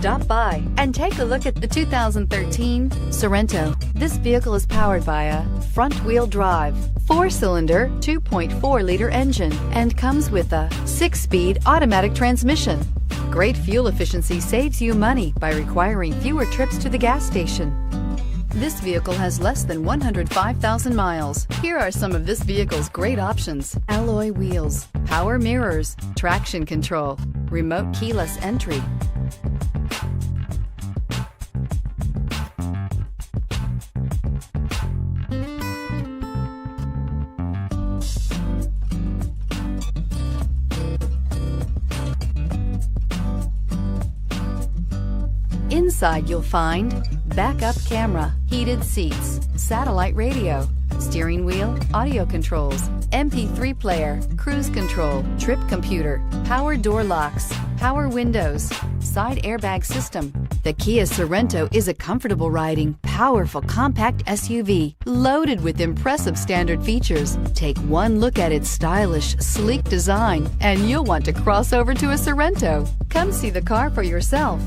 Stop by and take a look at the 2013 Sorento. This vehicle is powered by a front-wheel drive, 4-cylinder, 2.4-liter engine and comes with a 6-speed automatic transmission. Great fuel efficiency saves you money by requiring fewer trips to the gas station. This vehicle has less than 105,000 miles. Here are some of this vehicle's great options: alloy wheels, power mirrors, traction control, remote keyless entry. Inside you'll find backup camera, heated seats, satellite radio, steering wheel audio controls, MP3 player, cruise control, trip computer, power door locks, power windows, side airbag system. The Kia Sorento is a comfortable riding, powerful compact SUV loaded with impressive standard features. Take one look at its stylish, sleek design and you'll want to cross over to a Sorento. Come see the car for yourself.